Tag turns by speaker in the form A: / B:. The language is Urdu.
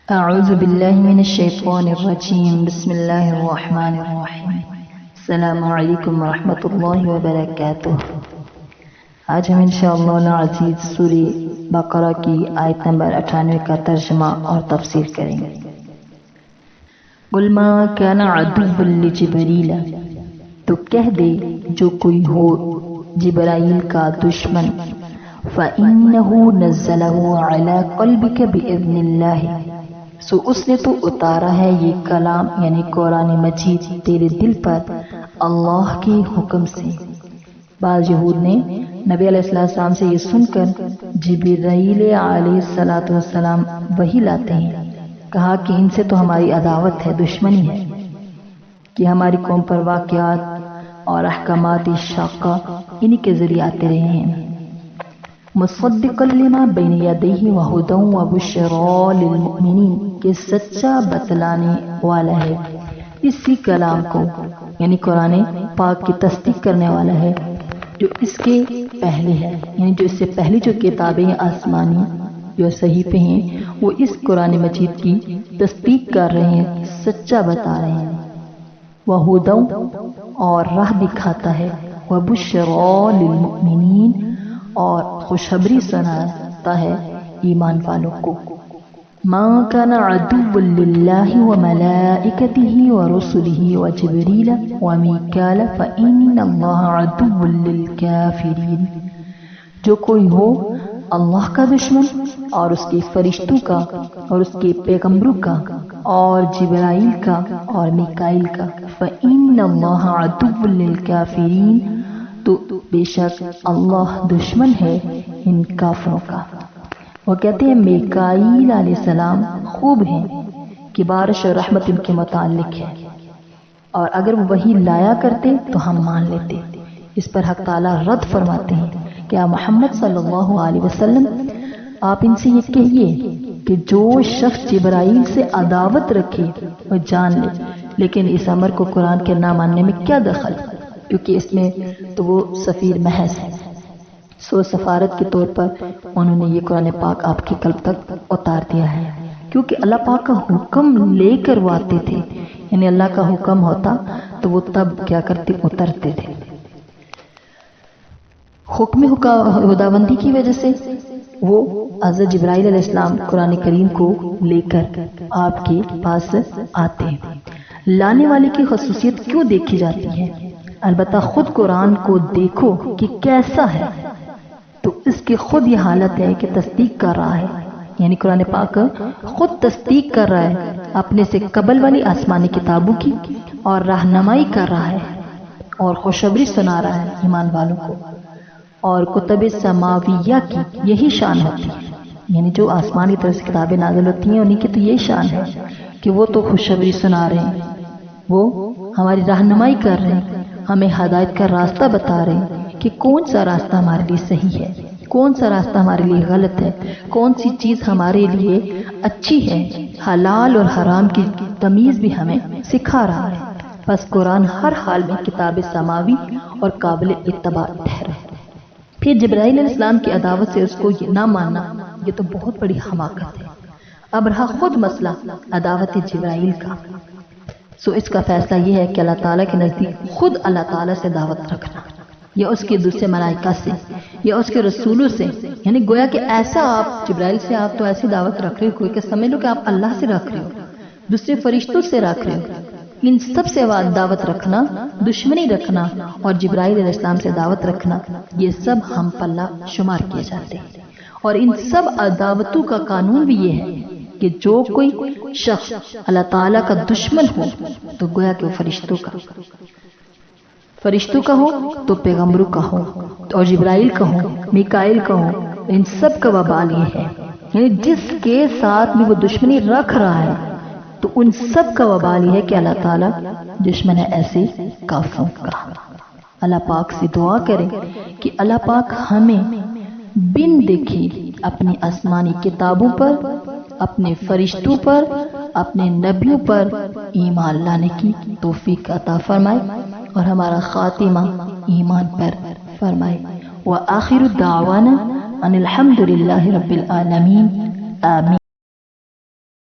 A: اعوذ باللہ من الشیطان الرجیم بسم اللہ الرحمن الرحیم السلام علیکم ورحمۃ اللہ وبرکاتہ۔ آج ہم انشاءاللہ العزیز سورہ بقرہ کی آیت نمبر 98 کا ترجمہ اور تفسیر کریں گے۔ قل ما کان عدوا لجبریل، تو کہہ دے جو کوئی ہو جبرائیل کا دشمن، فَإِنَّهُ نَزَّلَهُ عَلَى قَلْبِكَ بِإِذْنِ اللَّهِ، سو اس نے تو اتارا ہے یہ کلام یعنی قرآن مجید تیرے دل پر اللہ کے حکم سے۔ بعض یہود نے نبی علیہ السلام سے یہ سن کر جبرائیل علیہ السلام وحی لاتے ہیں، کہا کہ ان سے تو ہماری عداوت ہے، دشمنی ہے کہ ہماری قوم پر واقعات اور احکامات شاقہ انہی کے ذریعے آتے رہے ہیں۔ مصدقا لما بین یدیہ وہدی وبشری للمؤمنین، کہ سچا بتلانے والا ہے اسی کلام کو یعنی قرآن پاک کی تصدیق کرنے والا ہے جو اس کے پہلے ہے، یعنی جو اس سے پہلی جو کتابیں آسمانی جو صحیفے ہیں وہ اس قرآن مجید کی تصدیق کر رہے ہیں، سچا بتا رہے ہیں۔ وہدی، اور راہ دکھاتا ہے، وبشری للمؤمنین، اور خوشخبری سناتا ہے ایمان والوں کو۔ ما کان عدوا للہ وملائکتہ ورسلہ وجبریل ومیکال فإن اللہ عدو للکافرین، جو کوئی ہو اللہ کا دشمن اور اس کے فرشتوں کا اور اس کے پیغمبروں کا اور جبرائیل کا اور میکائیل کا، فإن اللہ عدو للکافرین، تو بے شک اللہ دشمن ہے ان کافروں کا۔ وہ کہتے ہیں میکائیل علیہ السلام خوب ہیں کہ بارش اور رحمت ان کے متعلق ہے، اور اگر وہ وحی لایا کرتے تو ہم مان لیتے۔ اس پر حق تعالیٰ رد فرماتے ہیں کہ آپ محمد صلی اللہ علیہ وسلم آپ ان سے یہ کہیے کہ جو شخص جبرائیل سے عداوت رکھے وہ جان لے، لیکن اس امر کو قرآن کے نہ ماننے میں کیا دخل، کیونکہ اس میں تو وہ سفیر محض ہے۔ سو سفارت کے طور پر انہوں نے یہ قرآن پاک آپ کے قلب تک اتار دیا ہے، کیونکہ اللہ پاک کا حکم لے کر وہ آتے تھے، یعنی اللہ کا حکم ہوتا تو وہ تب کیا کرتے، اترتے تھے۔ حکم خداوندی کی وجہ سے وہ حضرت جبرائیل علیہ السلام قرآن کریم کو لے کر آپ کے پاس آتے ہیں۔ لانے والے کی خصوصیت کیوں دیکھی جاتی ہے؟ البتہ خود قرآن کو دیکھو کہ کیسا ہے، تو اس کی خود یہ حالت ہے کہ تصدیق کر رہا ہے، یعنی قرآن پاک خود تصدیق کر رہا ہے اپنے سے قبل والی آسمانی کتابوں کی، اور رہنمائی کر رہا ہے اور خوشخبری سنا رہا ہے ایمان والوں کو۔ اور کتب سماویہ کی یہی شان ہوتی ہے، یعنی جو آسمانی طرف سے کتابیں نازل ہوتی ہیں انہی کی تو یہ شان ہے کہ وہ تو خوشخبری سنا رہے ہیں، وہ ہماری رہنمائی کر رہے ہیں، ہمیں ہدایت کا راستہ بتا رہے ہیں کہ کون سا راستہ ہمارے لیے صحیح ہے، کون سا راستہ ہمارے لیے غلط ہے، کون سی چیز ہمارے لیے اچھی ہے، حلال اور حرام کی تمیز بھی ہمیں سکھا رہا ہے۔ بس قرآن ہر حال میں کتاب سماوی اور قابل اتباع ٹھہرا ہے۔ پھر جبرائیل علیہ السلام کی عداوت سے اس کو یہ نہ ماننا، یہ تو بہت بڑی حماقت ہے۔ اب رہا خود مسئلہ عداوت جبرائیل کا، سو اس کا فیصلہ یہ ہے کہ اللہ تعالیٰ کے نزدیک خود اللہ تعالیٰ سے دعوت رکھنا، یا اس کے دوسرے ملائکہ سے، یا اس کے رسولوں سے، یعنی گویا کہ ایسا آپ جبرائیل سے آپ تو ایسی دعوت رکھ رہے ہو کہ سمجھ لو کہ آپ اللہ سے رکھ رہے ہو، دوسرے فرشتوں سے رکھ رہے ہو۔ ان سب سے دعوت رکھنا، دشمنی رکھنا اور جبرائیل علیہ السلام سے دعوت رکھنا، یہ سب ہم پلہ شمار کیے جاتے ہیں۔ اور ان سب عداوتوں کا قانون بھی یہ ہے کہ جو کوئی شخص اللہ تعالیٰ کا دشمن ہو تو گویا کہ وہ فرشتوں کا ہو تو پیغمبروں کا ہو، اور جبرائیل کا ہو، میکائیل کا ہو، ان سب کا وبال یہ ہے، یعنی جس کے ساتھ بھی وہ دشمنی رکھ رہا ہے تو ان سب کا وبال یہ ہے کہ اللہ تعالیٰ دشمن ہے ایسے کافروں کا۔ اللہ پاک سے دعا کریں کہ اللہ پاک ہمیں بن دیکھے اپنی آسمانی کتابوں پر، اپنے فرشتوں پر، اپنے نبیوں پر ایمان لانے کی توفیق عطا فرمائے اور ہمارا خاتمہ ایمان پر فرمائے۔ وآخر دعوانا ان الحمد للہ رب العالمین، آمین۔